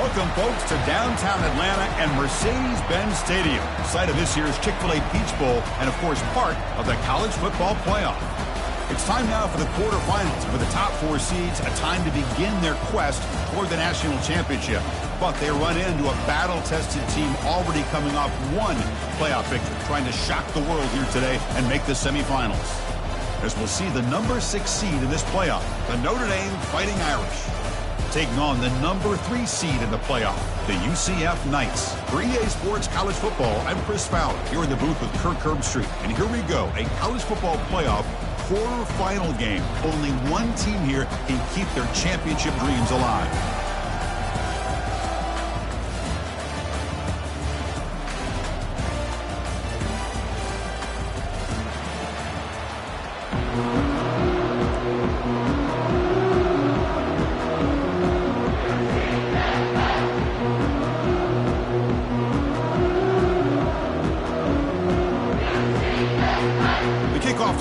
Welcome, folks, to downtown Atlanta and Mercedes-Benz Stadium, site of this year's Chick-fil-A Peach Bowl and, of course, part of the college football playoff. It's time now for the quarterfinals, for the top 4 seeds, a time to begin their quest toward the national championship. But they run into a battle-tested team already coming off one playoff victory, trying to shock the world here today and make the semifinals. As we'll see the number 6 seed in this playoff, the Notre Dame Fighting Irish, taking on the number 3 seed in the playoff, the UCF Knights. For EA Sports College Football, I'm Chris Fowler, here in the booth with Kirk Herbstreit. And here we go, a college football playoff quarterfinal game. Only one team here can keep their championship dreams alive.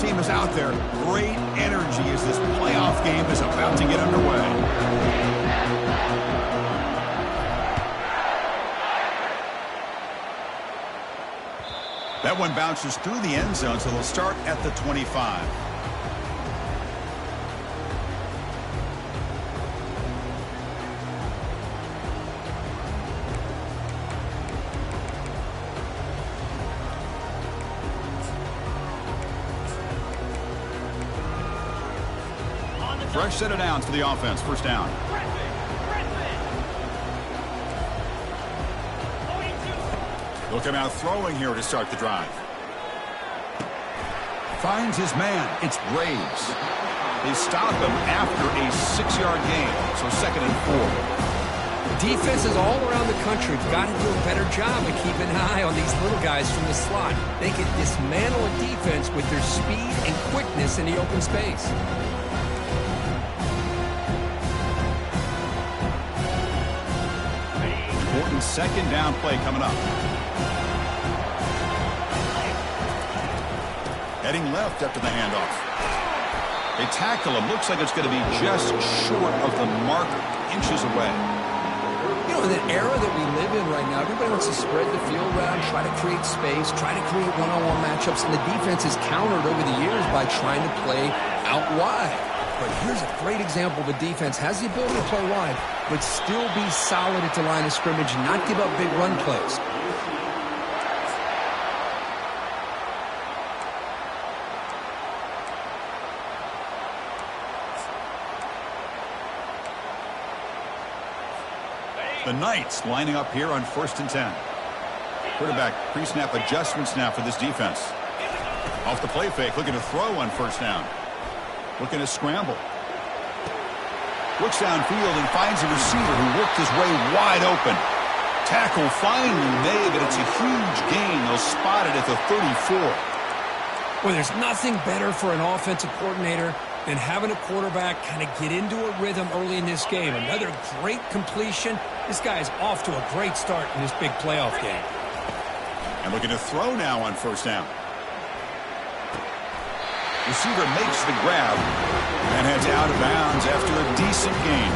Team is out there. Great energy as this playoff game is about to get underway. That one bounces through the end zone, so they'll start at the 25. Fresh set of downs for the offense. First down. They'll come out throwing here to start the drive. Finds his man. It's Braves. They stop him after a 6-yard gain. So 2nd and 4. Defenses all around the country have got to do a better job of keeping an eye on these little guys from the slot. They can dismantle a defense with their speed and quickness in the open space. Important 2nd down play coming up. Heading left after the handoff. They tackle him. Looks like it's going to be just short of the marker, inches away. You know, in the era that we live in right now, everybody wants to spread the field around, try to create space, try to create one-on-one matchups, and the defense has countered over the years by trying to play out wide. But here's a great example of a defense has the ability to play wide, but still be solid at the line of scrimmage and not give up big run plays. The Knights lining up here on 1st and 10. Quarterback pre-snap adjustments now for this defense. Off the play fake, looking to throw on 1st down. Looking to scramble. Looks downfield and finds a receiver who worked his way wide open. Tackle finally made, but it's a huge gain. They'll spot it at the 34. Well, there's nothing better for an offensive coordinator than having a quarterback kind of get into a rhythm early in this game. Another great completion. This guy is off to a great start in this big playoff game. And looking to throw now on 1st down. Receiver makes the grab and heads out of bounds after a decent gain.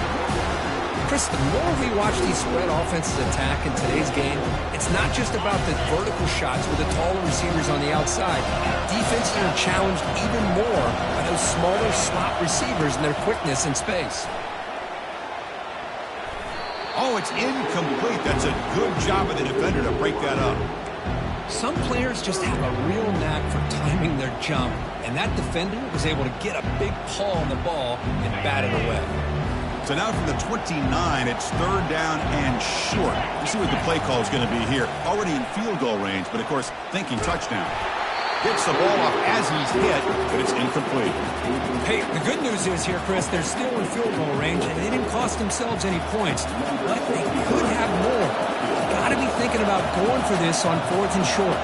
Chris, the more we watch these spread offenses attack in today's game, it's not just about the vertical shots with the taller receivers on the outside. Defenses are challenged even more by those smaller slot receivers and their quickness in space. Oh, it's incomplete. That's a good job of the defender to break that up. Some players just have a real knack for timing their jump, and that defender was able to get a big paw on the ball and bat it away. So now from the 29, it's 3rd down and short. You see what the play call is going to be here. Already in field goal range, but of course, thinking touchdown. Gets the ball off as he's hit, but it's incomplete. Hey, the good news is here, Chris, they're still in field goal range, and they didn't cost themselves any points, but they could have more. Got to be thinking about going for this on 4th and short.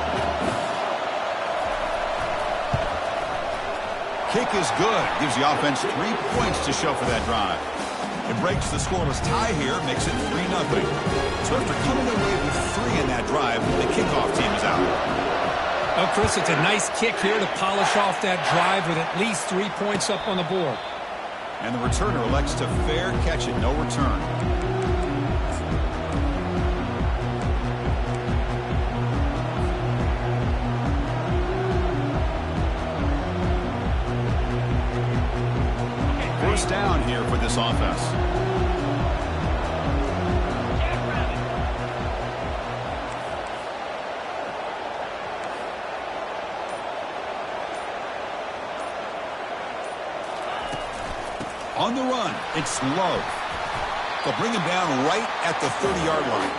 Kick is good. Gives the offense 3 points to show for that drive. It breaks the scoreless tie here, makes it 3-0. So after coming away with 3 in that drive, the kickoff team is out. Oh, Chris, it's a nice kick here to polish off that drive with at least 3 points up on the board. And the returner elects to fair catch it, no return. first down here for this offense. On the run, it's low. They'll bring him down right at the 30-yard line.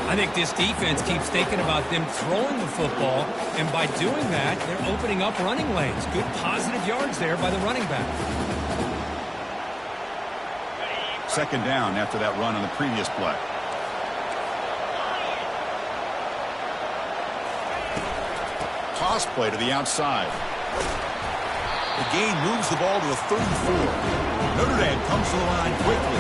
I think this defense keeps thinking about them throwing the football, and by doing that, they're opening up running lanes. Good positive yards there by the running back. Second down after that run on the previous play. Toss play to the outside. The gain moves the ball to the 34. Notre Dame comes to the line quickly.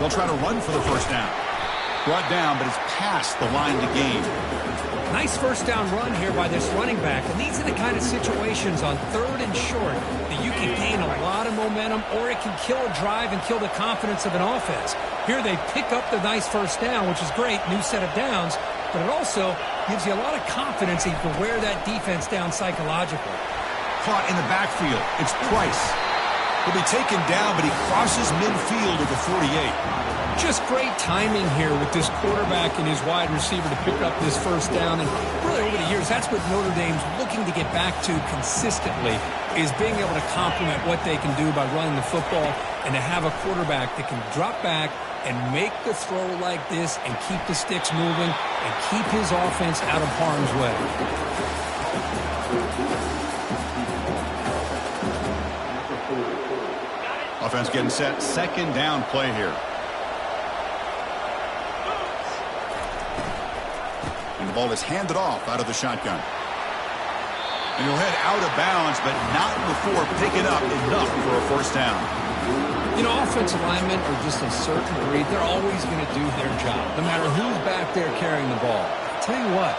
They'll try to run for the first down. Brought down, but it's past the line to gain. Nice first down run here by this running back. And these are the kind of situations on third and short that you can gain a lot of momentum, or it can kill a drive and kill the confidence of an offense. Here they pick up the nice first down, which is great, new set of downs, but it also gives you a lot of confidence that you can wear that defense down psychologically. Caught in the backfield. It's Price. He'll be taken down, but he crosses midfield at the 48. Just great timing here with this quarterback and his wide receiver to pick up this first down. And really over the years, that's what Notre Dame's looking to get back to consistently, is being able to complement what they can do by running the football, and to have a quarterback that can drop back and make the throw like this and keep the sticks moving and keep his offense out of harm's way. Offense getting set. Second down play here. And the ball is handed off out of the shotgun. And he'll head out of bounds, but not before picking up enough for a first down. You know, offensive linemen are just a certain breed. They're always going to do their job, no matter who's back there carrying the ball. I'll tell you what,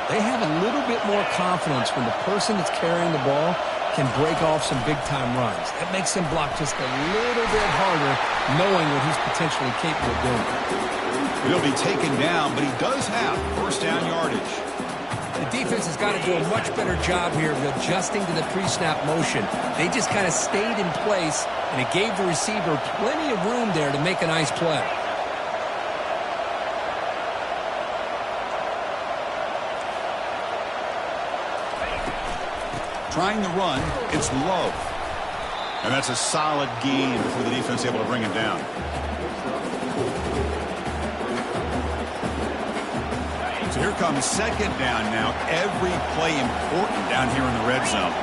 they have a little bit more confidence when the person that's carrying the ball can break off some big-time runs. That makes them block just a little bit harder, knowing what he's potentially capable of doing. He'll be taken down, but he does have first down yardage. The defense has got to do a much better job here of adjusting to the pre-snap motion. They just kind of stayed in place, and it gave the receiver plenty of room there to make a nice play. Trying to run, it's low. And that's a solid gain for the defense able to bring him down. So here comes second down now. Every play important down here in the red zone.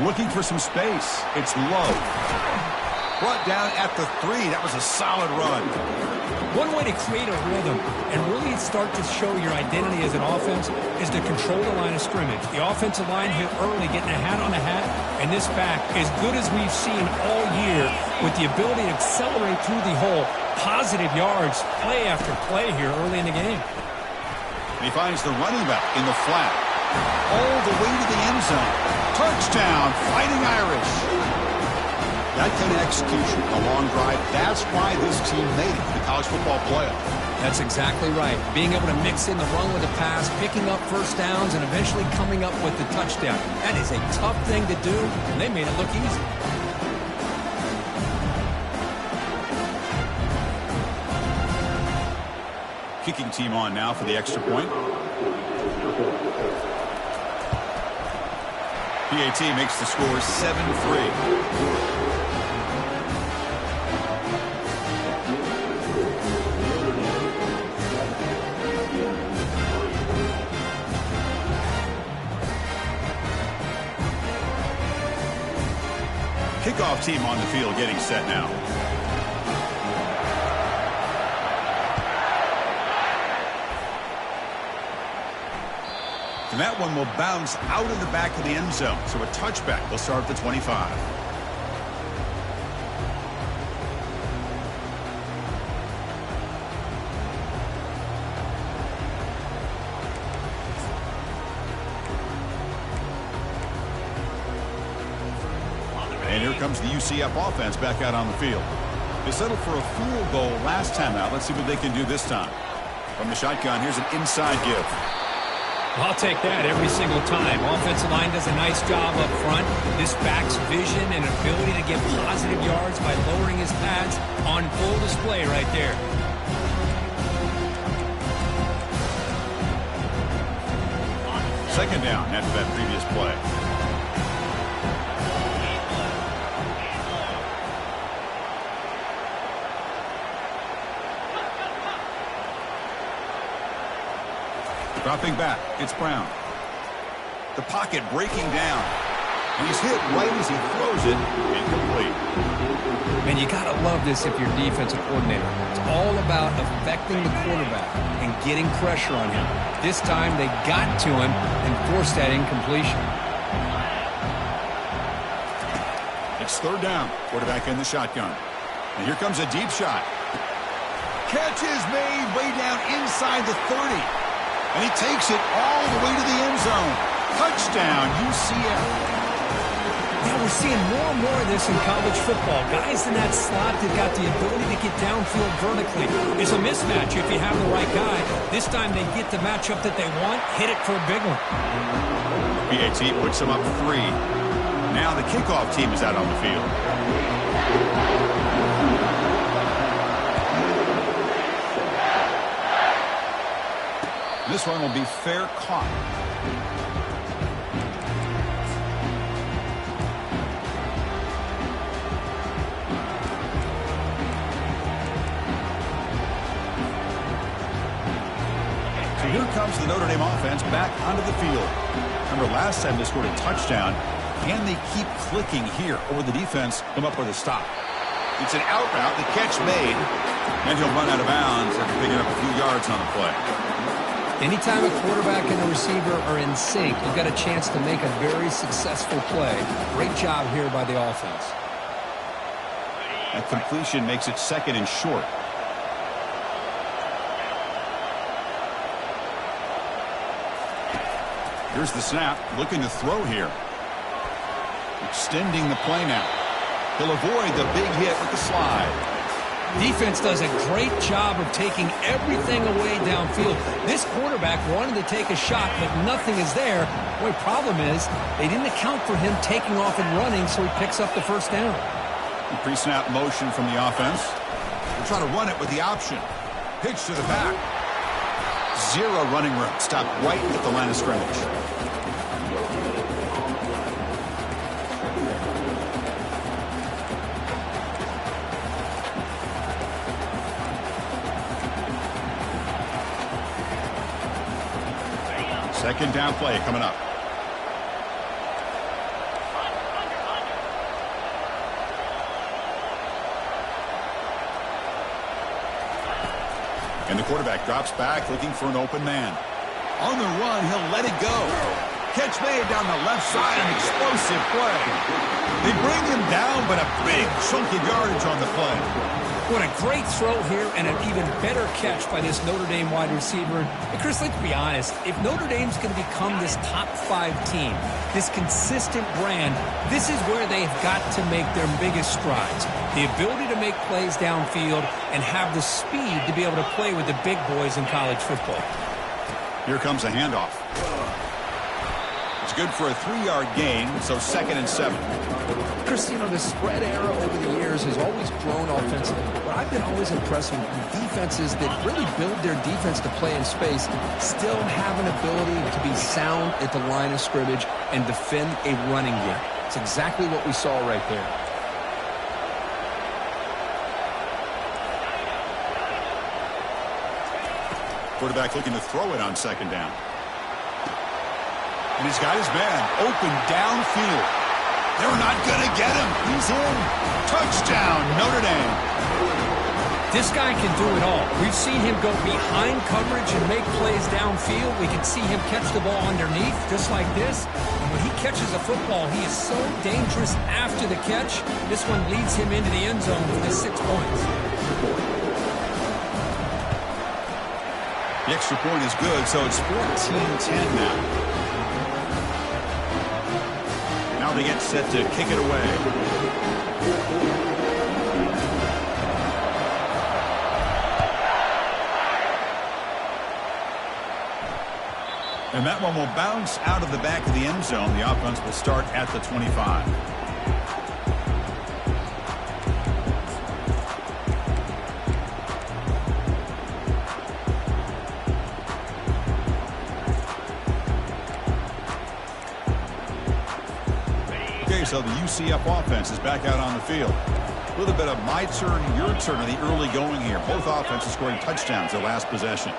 Looking for some space. It's low. Brought down at the 3. That was a solid run. One way to create a rhythm and really start to show your identity as an offense is to control the line of scrimmage. The offensive line hit early, getting a hat on a hat, and this back, as good as we've seen all year, with the ability to accelerate through the hole, positive yards, play after play here early in the game. And he finds the running back in the flat. All the way to the end zone. Touchdown, Fighting Irish. That kind of execution, a long drive, that's why this team made it to the college football playoff. That's exactly right. Being able to mix in the run with the pass, picking up first downs, and eventually coming up with the touchdown. That is a tough thing to do, and they made it look easy. Kicking team on now for the extra point. PAT makes the score 7-3. Kickoff team on the field getting set now. And that one will bounce out of the back of the end zone. So a touchback will start at the 25. And here comes the UCF offense back out on the field. They settled for a field goal last time out. Let's see what they can do this time. From the shotgun, here's an inside give. I'll take that every single time. Offensive line does a nice job up front. This back's vision and ability to get positive yards by lowering his pads on full display right there. Second down after that previous play. Dropping back, it's Brown. The pocket breaking down. And he's hit right as he throws it. Incomplete. And you got to love this if you're a defensive coordinator. It's all about affecting the quarterback and getting pressure on him. This time they got to him and forced that incompletion. It's third down. Quarterback in the shotgun. And here comes a deep shot. Catch is made way down inside the 30. And he takes it all the way to the end zone. Touchdown, UCF. Yeah, we're seeing more and more of this in college football. Guys in that slot that got the ability to get downfield vertically. It's a mismatch if you have the right guy. This time they get the matchup that they want, hit it for a big one. PAT puts them up 3. Now the kickoff team is out on the field. This one will be fair caught. So here comes the Notre Dame offense back onto the field. Remember last time they scored a touchdown. Can they keep clicking here, or the defense come up with a stop? It's an out route, the catch made, and he'll run out of bounds after picking up a few yards on the play. Anytime a quarterback and a receiver are in sync, you've got a chance to make a very successful play. Great job here by the offense. That completion makes it second and short. Here's the snap, looking to throw here. Extending the play now. He'll avoid the big hit with the slide. Defense does a great job of taking everything away downfield. This quarterback wanted to take a shot, but nothing is there. The problem is they didn't account for him taking off and running, so he picks up the first down. Pre-snap motion from the offense. They're trying to run it with the option. Pitch to the back. Zero running room. Stopped right at the line of scrimmage. Second down play coming up. And the quarterback drops back looking for an open man. On the run, he'll let it go. Catch made down the left side, an explosive play. They bring him down, but a big chunk of yardage on the play. What a great throw here and an even better catch by this Notre Dame wide receiver. And Chris, let's be honest. If Notre Dame's going to become this top 5 team, this consistent brand, this is where they've got to make their biggest strides. The ability to make plays downfield and have the speed to be able to play with the big boys in college football. Here comes a handoff. It's good for a 3-yard gain, so second and 7. Chris, you know, the spread era over the years has always grown offensively, but I've been always impressed with defenses that really build their defense to play in space, still have an ability to be sound at the line of scrimmage and defend a running game. It's exactly what we saw right there. Quarterback looking to throw it on second down. And he's got his man open downfield. They're not going to get him. He's in. Touchdown, Notre Dame. This guy can do it all. We've seen him go behind coverage and make plays downfield. We can see him catch the ball underneath, just like this. And when he catches a football, he is so dangerous after the catch. This one leads him into the end zone for the 6 points. The extra point is good, so it's 14-10 now. Now they get set to kick it away. And that one will bounce out of the back of the end zone. The offense will start at the 25. Okay, so the UCF offense is back out on the field. A little bit of my turn, your turn in the early going here. Both offenses scoring touchdowns their last possession.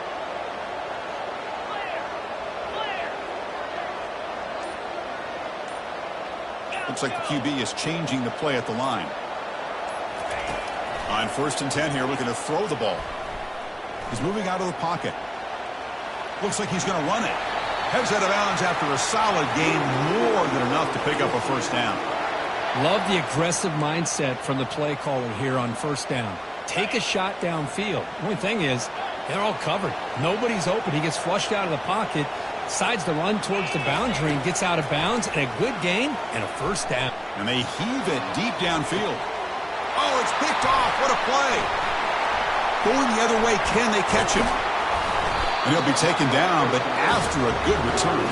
Looks like the QB is changing the play at the line. On 1st and 10 here, looking to throw the ball. He's moving out of the pocket. Looks like he's going to run it. Heads out of bounds after a solid gain, more than enough to pick up a first down. Love the aggressive mindset from the play caller here on 1st down. Take a shot downfield. The only thing is, they're all covered. Nobody's open. He gets flushed out of the pocket, decides to run towards the boundary and gets out of bounds, and a good gain and a first down. And they heave it deep downfield. Oh, it's picked off. What a play. Going the other way, can they catch him? And he'll be taken down, but after a good return.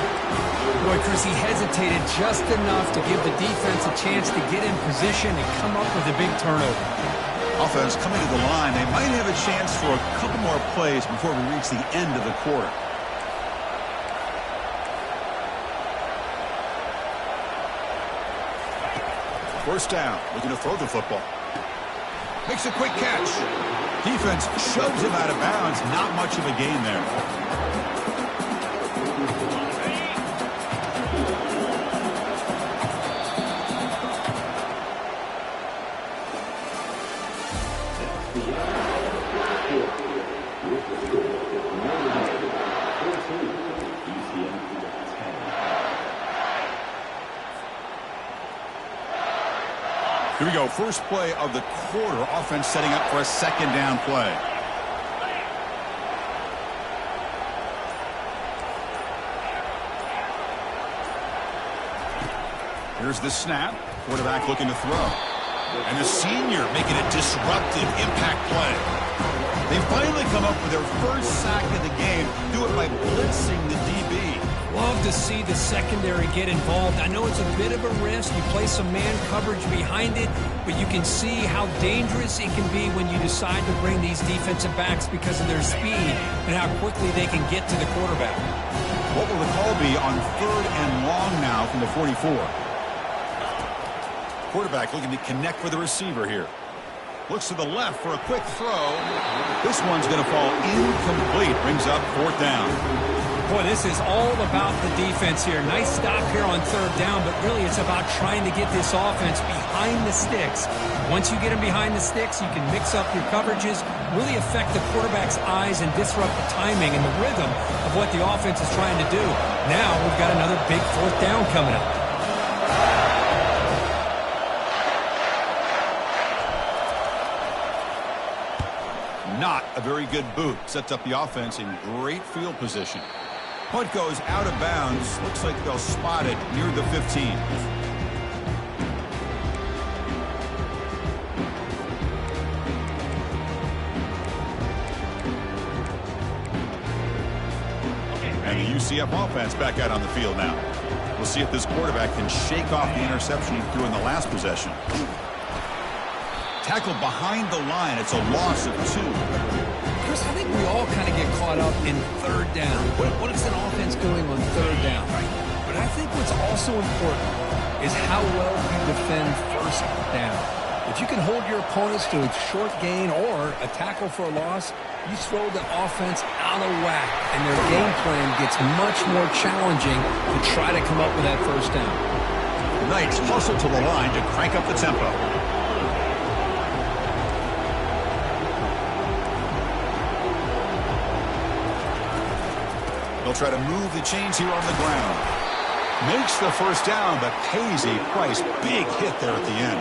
Boy, Chris, he hesitated just enough to give the defense a chance to get in position and come up with a big turnover. Offense coming to the line. They might have a chance for a couple more plays before we reach the end of the quarter. First down, looking to throw the football. Makes a quick catch. Defense shoves him out of bounds. Not much of a gain there. Here we go. First play of the quarter. Offense setting up for a 2nd down play. Here's the snap. Quarterback looking to throw. And the senior making a disruptive impact play. They finally come up with their first sack of the game. Do it by blitzing the DB. Love to see the secondary get involved. I know it's a bit of a risk. You play some man coverage behind it, but you can see how dangerous it can be when you decide to bring these defensive backs because of their speed and how quickly they can get to the quarterback. What will the call be on 3rd and long now from the 44? Quarterback looking to connect with the receiver here. Looks to the left for a quick throw. This one's going to fall incomplete. Brings up 4th down. Boy, this is all about the defense here. Nice stop here on 3rd down, but really it's about trying to get this offense behind the sticks. Once you get them behind the sticks, you can mix up your coverages, really affect the quarterback's eyes and disrupt the timing and the rhythm of what the offense is trying to do. Now we've got another big 4th down coming up. Not a very good boot. Sets up the offense in great field position. Punt goes out of bounds. Looks like they'll spot it near the 15. And the UCF offense back out on the field now. We'll see if this quarterback can shake off the interception he threw in the last possession. Tackled behind the line. It's a loss of 2. Chris, I think we all kind of get caught up in 3rd down. What is an offense doing on 3rd down? But I think what's also important is how well you defend 1st down. If you can hold your opponents to a short gain or a tackle for a loss, you throw the offense out of whack, and their game plan gets much more challenging to try to come up with that 1st down. Knights hustle to the line to crank up the tempo. They'll try to move the chains here on the ground. Makes the 1st down, but pays a price. Big hit there at the end.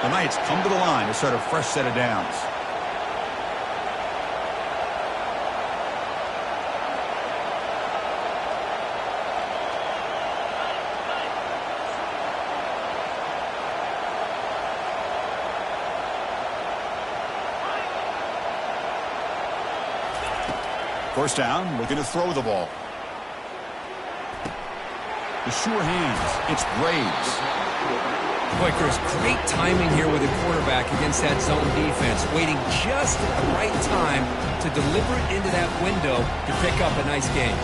The Knights come to the line to start a fresh set of downs. First down, looking to throw the ball. The sure hands. It's Braves. Boy, Chris, great timing here with the quarterback against that zone defense, waiting just at the right time to deliver it into that window to pick up a nice gain.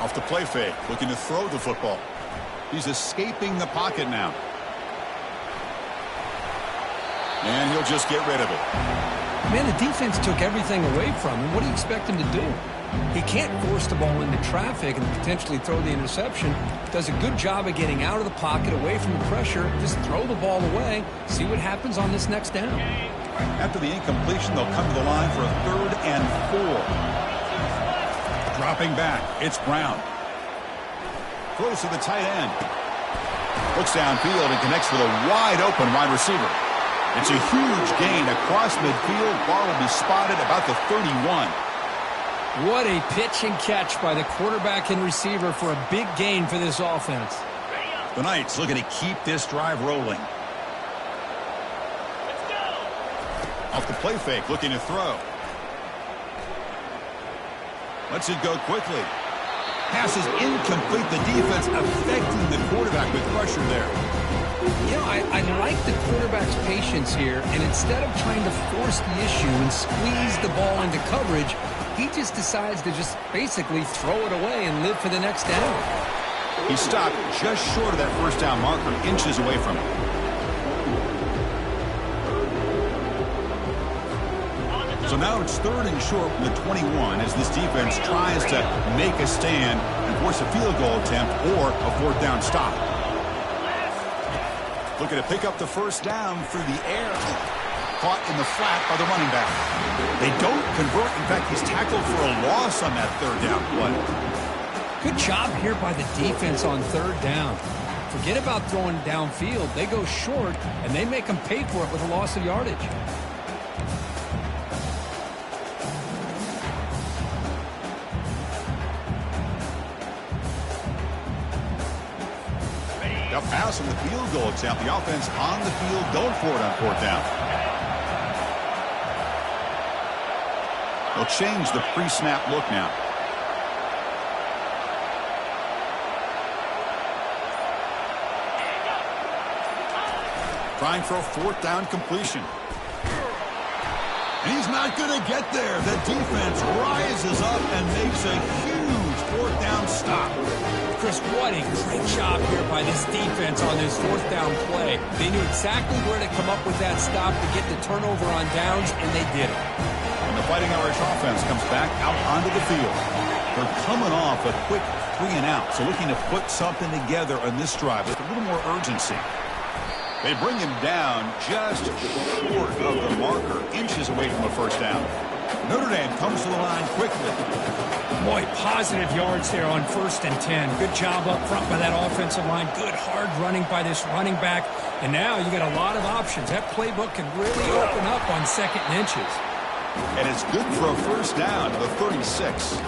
Off the play fake, looking to throw the football. He's escaping the pocket now. And he'll just get rid of it. Man, the defense took everything away from him. What do you expect him to do? He can't force the ball into traffic and potentially throw the interception. Does a good job of getting out of the pocket, away from the pressure. Just throw the ball away. See what happens on this next down. After the incompletion, they'll come to the line for a 3rd and 4. Dropping back, it's Brown. Throws to the tight end. Looks downfield and connects with a wide-open wide receiver. It's a huge gain across midfield. Ball will be spotted about the 31. What a pitch and catch by the quarterback and receiver for a big gain for this offense. The Knights looking to keep this drive rolling. Off the play fake, looking to throw. Lets it go quickly. Pass is incomplete. The defense affecting the quarterback with pressure there. You know, I like the quarterback's patience here, and instead of trying to force the issue and squeeze the ball into coverage, he just decides to just basically throw it away and live for the next down. He stopped just short of that first down marker, inches away from it. So now it's 3rd and short from the 21 as this defense tries to make a stand and force a field goal attempt or a 4th down stop. Looking to pick up the first down through the air. Caught in the flat by the running back. They don't convert. In fact, he's tackled for a loss on that 3rd down play. Good job here by the defense on 3rd down. Forget about throwing downfield. They go short, and they make them pay for it with a loss of yardage. The pass on the field goal attempt. The offense on the field going for it on 4th down. They'll change the pre-snap look now. Trying for a 4th down completion. And he's not going to get there. The defense rises up and makes a huge 4th down stop. Chris, what a great job here by this defense on this 4th down play. They knew exactly where to come up with that stop to get the turnover on downs, and they did it. And the Fighting Irish offense comes back out onto the field. They're coming off a quick 3 and out, so looking to put something together on this drive with a little more urgency. They bring him down just short of the marker, inches away from a 1st down. Notre Dame comes to the line quickly. Boy, positive yards there on 1st and 10. Good job up front by that offensive line. Good hard running by this running back. And now you got a lot of options. That playbook can really open up on 2nd and inches. And it's good for a 1st down to the 36.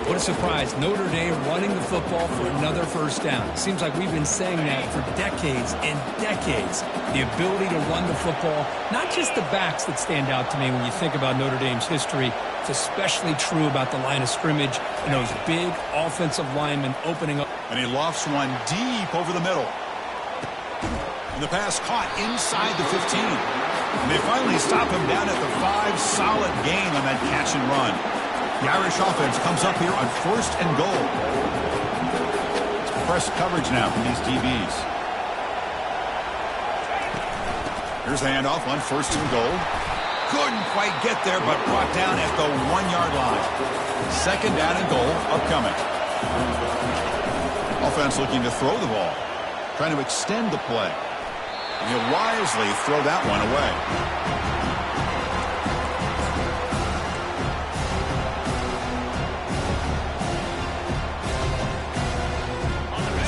What a surprise. Notre Dame running the football for another 1st down. Seems like we've been saying that for decades and decades. The ability to run the football, not just the backs that stand out to me when you think about Notre Dame's history. It's especially true about the line of scrimmage and those big offensive linemen opening up. And he lofts one deep over the middle. And the pass caught inside the 15. And they finally stop him down at the 5. Solid gain on that catch and run. The Irish offense comes up here on 1st and goal. It's press coverage now from these DBs. Here's the handoff on 1st and goal. Couldn't quite get there, but brought down at the 1-yard line. 2nd down and goal upcoming. Offense looking to throw the ball. Trying to extend the play. And he'll wisely throw that one away.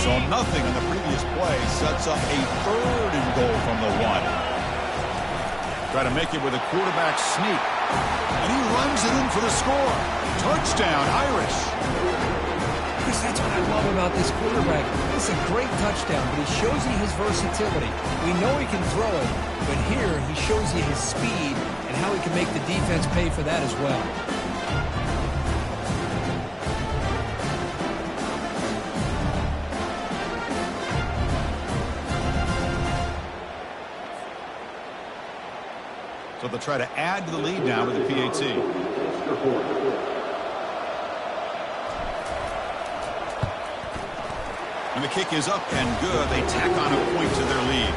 So nothing on the previous play sets up a 3rd and goal from the 1. Try to make it with a quarterback sneak. And he runs it in for the score. Touchdown, Irish. Chris, that's what I love about this quarterback. It's a great touchdown, but he shows you his versatility. We know he can throw it, but here he shows you his speed and how he can make the defense pay for that as well. So they'll try to add to the lead now with the PAT. And the kick is up and good. They tack on a point to their lead.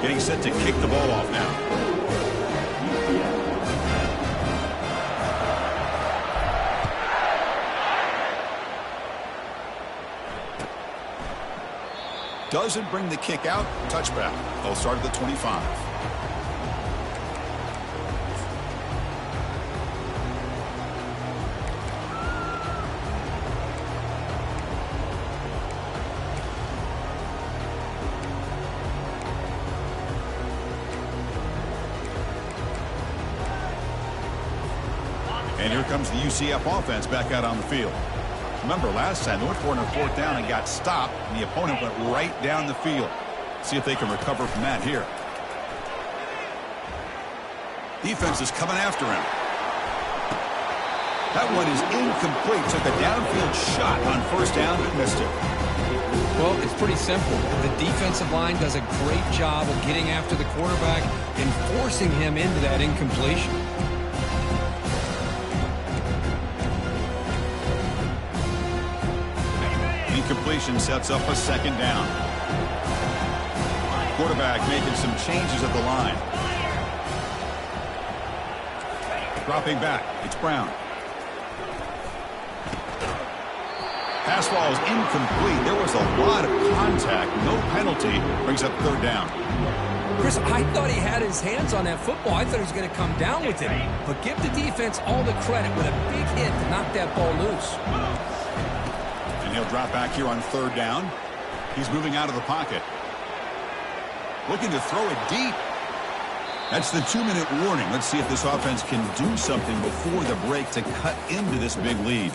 Getting set to kick the ball off now. Doesn't bring the kick out. Touchback. They'll start at the 25. And here comes the UCF offense back out on the field. Remember, last time they went for it on 4th down and got stopped, and the opponent went right down the field. See if they can recover from that here. Defense is coming after him. That one is incomplete. Took a downfield shot on 1st down, but missed it. Well, it's pretty simple. The defensive line does a great job of getting after the quarterback and forcing him into that incompletion. Incompletion sets up a 2nd down. Quarterback making some changes at the line. Dropping back. It's Brown. Pass ball is incomplete. There was a lot of contact. No penalty. Brings up 3rd down. Chris, I thought he had his hands on that football. I thought he was going to come down with it. But give the defense all the credit with a big hit to knock that ball loose. And he'll drop back here on 3rd down. He's moving out of the pocket. Looking to throw it deep. That's the 2-minute warning. Let's see if this offense can do something before the break to cut into this big lead.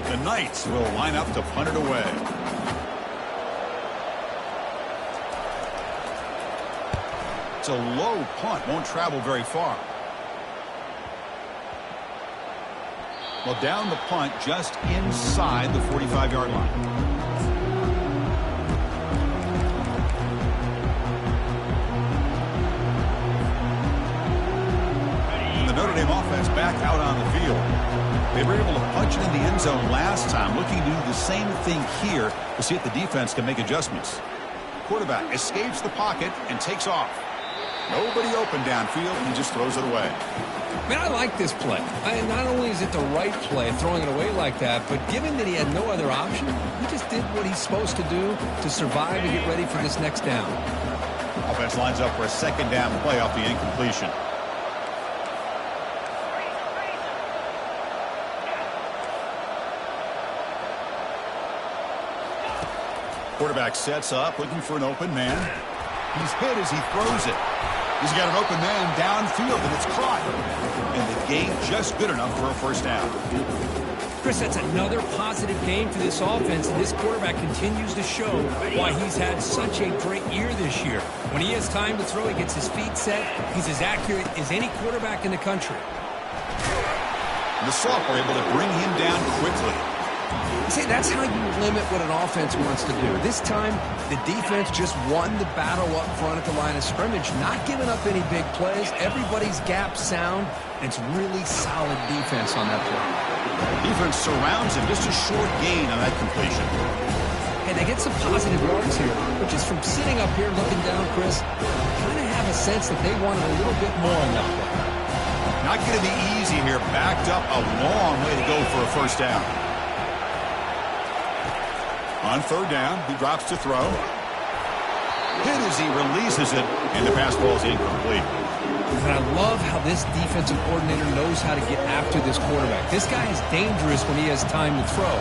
The Knights will line up to punt it away. It's a low punt. Won't travel very far. Well, down the punt just inside the 45-yard line. Notre Dame offense back out on the field. They were able to punch it in the end zone last time. Looking to do the same thing here to see if the defense can make adjustments. Quarterback escapes the pocket and takes off. Nobody open downfield, and he just throws it away. Man, I like this play. Not only is it the right play, throwing it away like that, but given that he had no other option, he just did what he's supposed to do to survive and get ready for this next down. Offense lines up for a 2nd down play off the incompletion. Quarterback sets up, looking for an open man. He's hit as he throws it. He's got an open man downfield, and it's caught. And the gain just good enough for a 1st down. Chris, that's another positive game for this offense, and this quarterback continues to show why he's had such a great year this year. When he has time to throw, he gets his feet set. He's as accurate as any quarterback in the country. The Soft were able to bring him down quickly. See, that's how you limit what an offense wants to do. This time, the defense just won the battle up front at the line of scrimmage, not giving up any big plays. Everybody's gap sound, and it's really solid defense on that play. Defense surrounds him. Just a short gain on that completion. And they get some positive yards here, but just from sitting up here looking down, Chris, kind of have a sense that they wanted a little bit more on that play. Not going to be easy here. Backed up a long way to go for a 1st down. On 3rd down, he drops to throw. Hit as he releases it, and the pass ball is incomplete. And I love how this defensive coordinator knows how to get after this quarterback. This guy is dangerous when he has time to throw.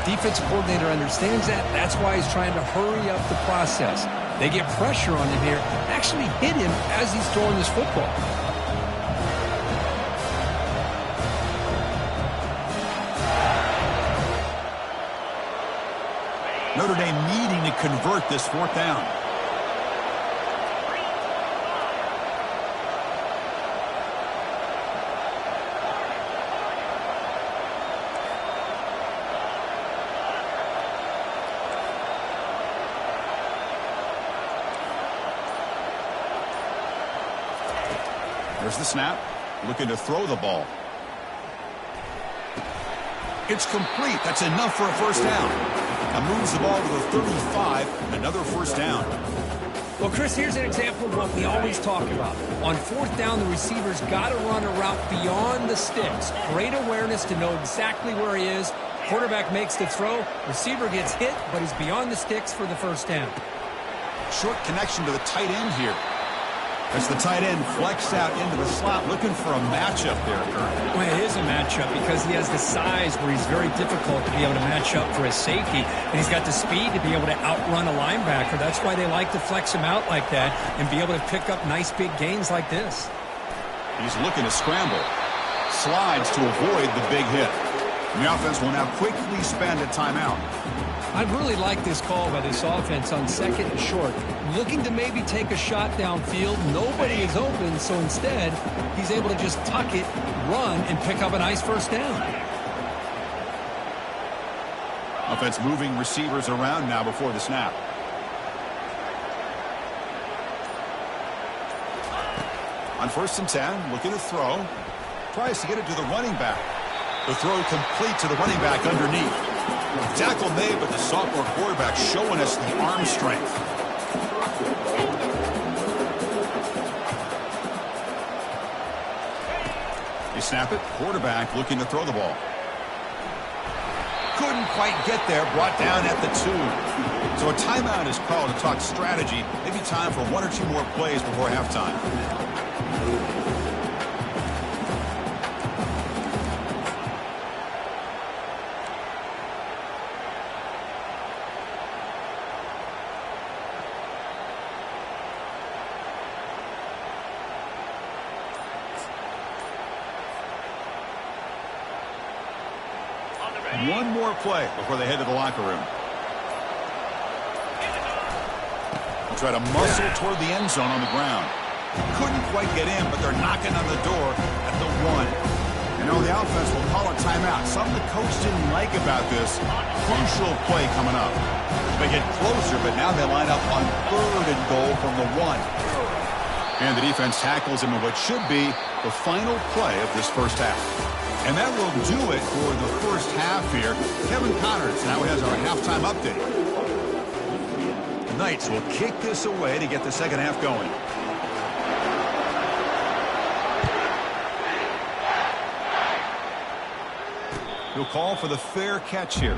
The defensive coordinator understands that. That's why he's trying to hurry up the process. They get pressure on him here, actually hit him as he's throwing this football. Notre Dame needing to convert this 4th down. There's the snap. Looking to throw the ball. It's complete. That's enough for a first down. Now moves the ball to the 35. Another first down. Well, Chris, here's an example of what we always talk about. On fourth down, the receiver's got to run a route beyond the sticks. Great awareness to know exactly where he is. Quarterback makes the throw. Receiver gets hit, but he's beyond the sticks for the first down. Short connection to the tight end here. As the tight end flexed out into the slot, looking for a matchup there, Kurt. Well, it is a matchup because he has the size where he's very difficult to be able to match up for his safety, and he's got the speed to be able to outrun a linebacker. That's why they like to flex him out like that and be able to pick up nice big gains like this. He's looking to scramble. Slides to avoid the big hit. The offense will now quickly spend a timeout. I really like this call by this offense on second and short. Looking to maybe take a shot downfield. Nobody is open, so instead, he's able to just tuck it, run, and pick up a nice first down. Offense moving receivers around now before the snap. On 1st and 10, looking to throw. Tries to get it to the running back. The throw complete to the running back underneath. Tackle made, but the sophomore quarterback showing us the arm strength. They snap it. Quarterback looking to throw the ball. Couldn't quite get there. Brought down at the 2. So a timeout is called to talk strategy. Maybe time for 1 or 2 more plays before halftime. One more play before they head to the locker room. They'll try to muscle toward the end zone on the ground. Couldn't quite get in, but they're knocking on the door at the 1. You know, the offense will call a timeout. Something the coach didn't like about this. Crucial play coming up. They get closer, but now they line up on 3rd and goal from the 1. And the defense tackles him in what should be the final play of this first half. And that will do it for the first half here. Kevin Connors now has our halftime update. The Knights will kick this away to get the second half going. He'll call for the fair catch here.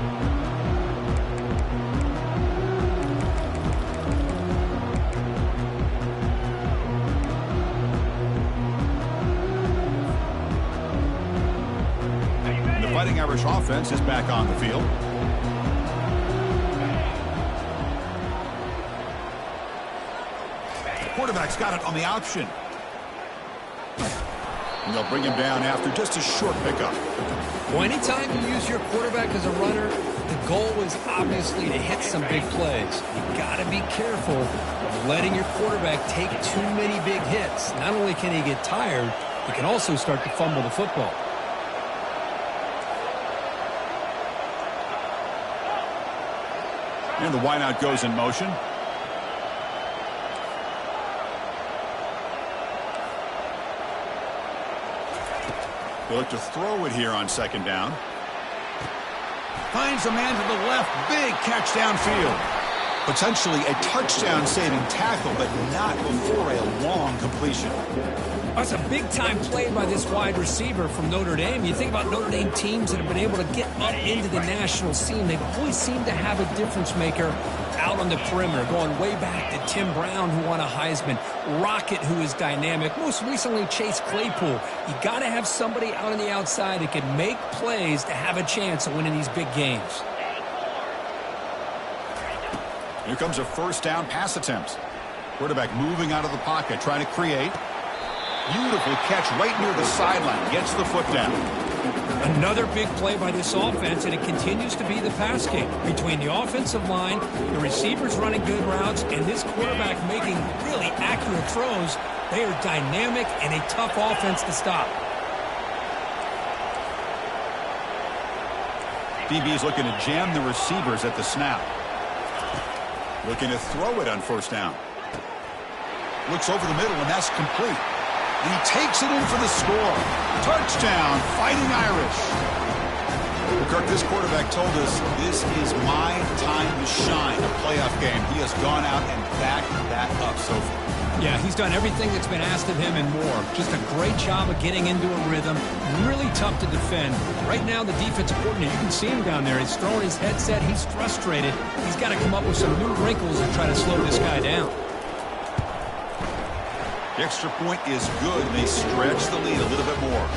Fighting Irish offense is back on the field. The quarterback's got it on the option. And they'll bring him down after just a short pickup. Well, anytime you use your quarterback as a runner, the goal is obviously to hit some big plays. You got to be careful of letting your quarterback take too many big hits. Not only can he get tired, he can also start to fumble the football. And the wideout goes in motion. They look to throw it here on 2nd down. Finds a man to the left. Big catch downfield. Potentially a touchdown-saving tackle, but not before a long completion. That's a big-time play by this wide receiver from Notre Dame. You think about Notre Dame teams that have been able to get up into the national scene. They've always seemed to have a difference maker out on the perimeter, going way back to Tim Brown, who won a Heisman, Rocket, who is dynamic, most recently Chase Claypool. You got to have somebody out on the outside that can make plays to have a chance of winning these big games. Here comes a first down pass attempt. Quarterback moving out of the pocket, trying to create. Beautiful catch right near the sideline. Gets the foot down. Another big play by this offense, and it continues to be the pass game between the offensive line, the receivers running good routes, and this quarterback making really accurate throws. They are dynamic and a tough offense to stop. DB's looking to jam the receivers at the snap. Looking to throw it on 1st down. Looks over the middle, and that's complete. And he takes it in for the score. Touchdown, Fighting Irish. Well, Kirk, this quarterback told us this is my time to shine, a playoff game. He has gone out and backed that up so far. Yeah, he's done everything that's been asked of him and more. Just a great job of getting into a rhythm. Really tough to defend. Right now, the defensive coordinator, you can see him down there. He's throwing his headset. He's frustrated. He's got to come up with some new wrinkles and try to slow this guy down. The extra point is good, and they stretch the lead a little bit more.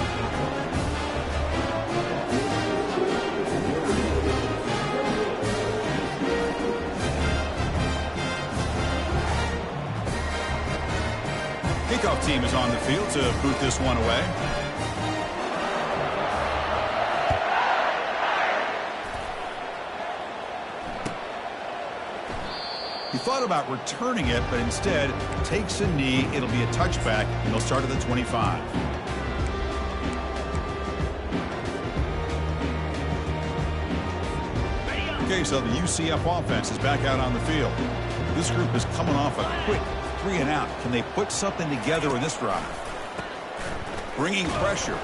Kickoff team is on the field to boot this one away. He thought about returning it, but instead takes a knee. It'll be a touchback, and they'll start at the 25. Okay, so the UCF offense is back out on the field. This group is coming off a quick 3 and out. Can they put something together in this drive? Bringing pressure.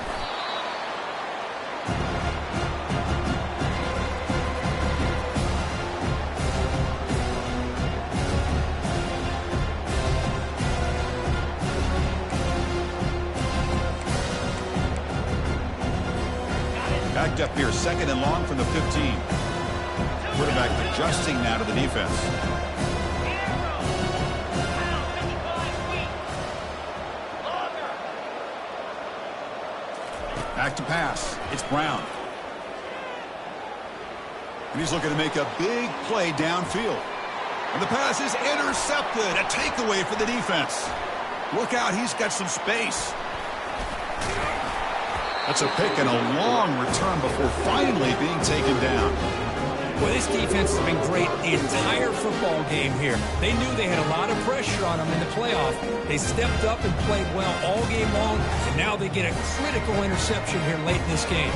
Backed up here, 2nd and long from the 15. Quarterback adjusting now to the defense. Back to pass. It's Brown. And he's looking to make a big play downfield. And the pass is intercepted. A takeaway for the defense. Look out, he's got some space. That's a pick and a long return before finally being taken down. Well, this defense has been great the entire football game here. They knew they had a lot of pressure on them in the playoff. They stepped up and played well all game long, and now they get a critical interception here late in this game.